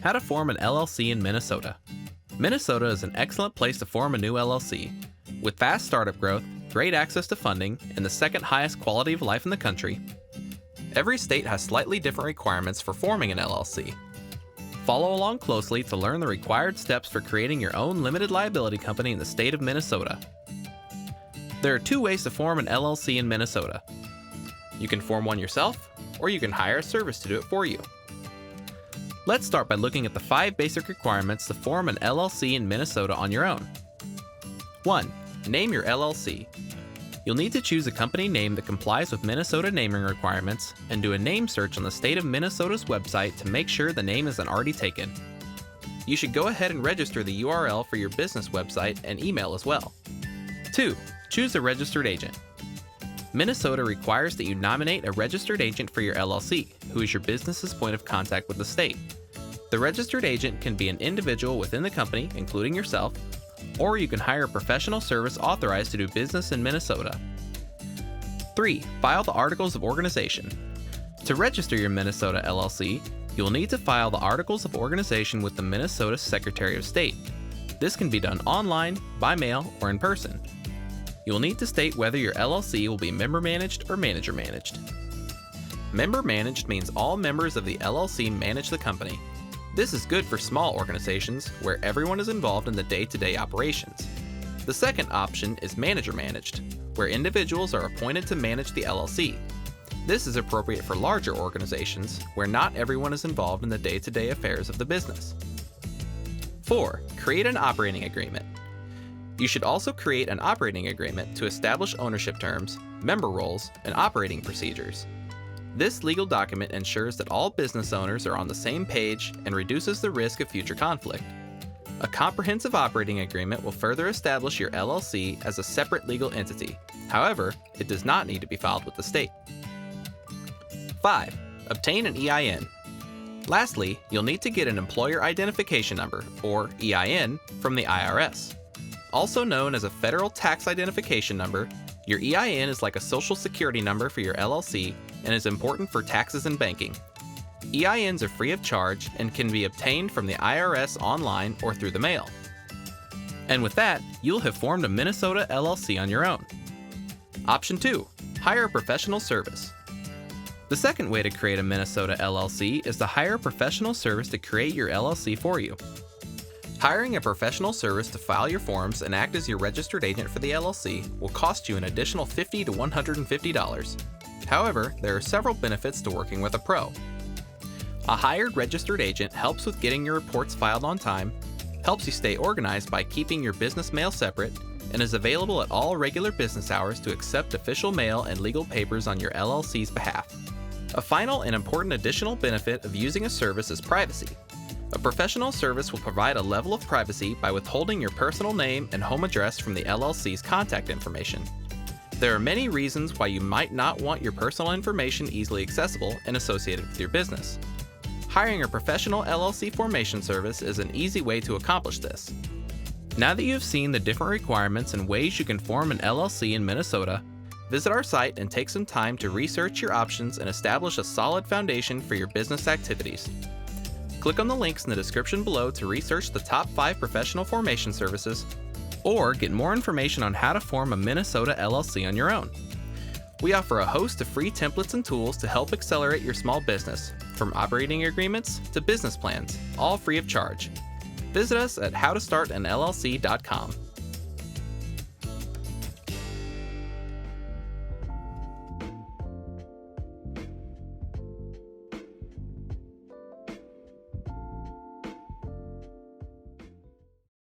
How to form an LLC in Minnesota. Minnesota is an excellent place to form a new LLC. With fast startup growth, great access to funding, and the second highest quality of life in the country, every state has slightly different requirements for forming an LLC. Follow along closely to learn the required steps for creating your own limited liability company in the state of Minnesota. There are two ways to form an LLC in Minnesota. You can form one yourself, or you can hire a service to do it for you. Let's start by looking at the 5 basic requirements to form an LLC in Minnesota on your own. 1. Name your LLC. You'll need to choose a company name that complies with Minnesota naming requirements and do a name search on the state of Minnesota's website to make sure the name isn't already taken. You should go ahead and register the URL for your business website and email as well. 2. Choose a registered agent. Minnesota requires that you nominate a registered agent for your LLC, who is your business's point of contact with the state. The registered agent can be an individual within the company, including yourself, or you can hire a professional service authorized to do business in Minnesota. 3. File the Articles of Organization. To register your Minnesota LLC, you'll need to file the Articles of Organization with the Minnesota Secretary of State. This can be done online, by mail, or in person. You'll need to state whether your LLC will be member-managed or manager-managed. Member-managed means all members of the LLC manage the company. This is good for small organizations where everyone is involved in the day-to-day operations. The second option is manager-managed, where individuals are appointed to manage the LLC. This is appropriate for larger organizations where not everyone is involved in the day-to-day affairs of the business. 4. Create an operating agreement. You should also create an operating agreement to establish ownership terms, member roles, and operating procedures. This legal document ensures that all business owners are on the same page and reduces the risk of future conflict. A comprehensive operating agreement will further establish your LLC as a separate legal entity. However, it does not need to be filed with the state. 5. Obtain an EIN. Lastly, you'll need to get an Employer Identification Number, or EIN, from the IRS. Also known as a Federal Tax Identification Number, your EIN is like a social security number for your LLC and is important for taxes and banking. EINs are free of charge and can be obtained from the IRS online or through the mail. And with that, you'll have formed a Minnesota LLC on your own. Option 2. Hire a professional service. The second way to create a Minnesota LLC is to hire a professional service to create your LLC for you. Hiring a professional service to file your forms and act as your registered agent for the LLC will cost you an additional $50 to $150. However, there are several benefits to working with a pro. A hired registered agent helps with getting your reports filed on time, helps you stay organized by keeping your business mail separate, and is available at all regular business hours to accept official mail and legal papers on your LLC's behalf. A final and important additional benefit of using a service is privacy. A professional service will provide a level of privacy by withholding your personal name and home address from the LLC's contact information. There are many reasons why you might not want your personal information easily accessible and associated with your business. Hiring a professional LLC formation service is an easy way to accomplish this. Now that you have seen the different requirements and ways you can form an LLC in Minnesota, visit our site and take some time to research your options and establish a solid foundation for your business activities. Click on the links in the description below to research the top 5 professional formation services, or get more information on how to form a Minnesota LLC on your own. We offer a host of free templates and tools to help accelerate your small business, from operating agreements to business plans, all free of charge. Visit us at howtostartanllc.com.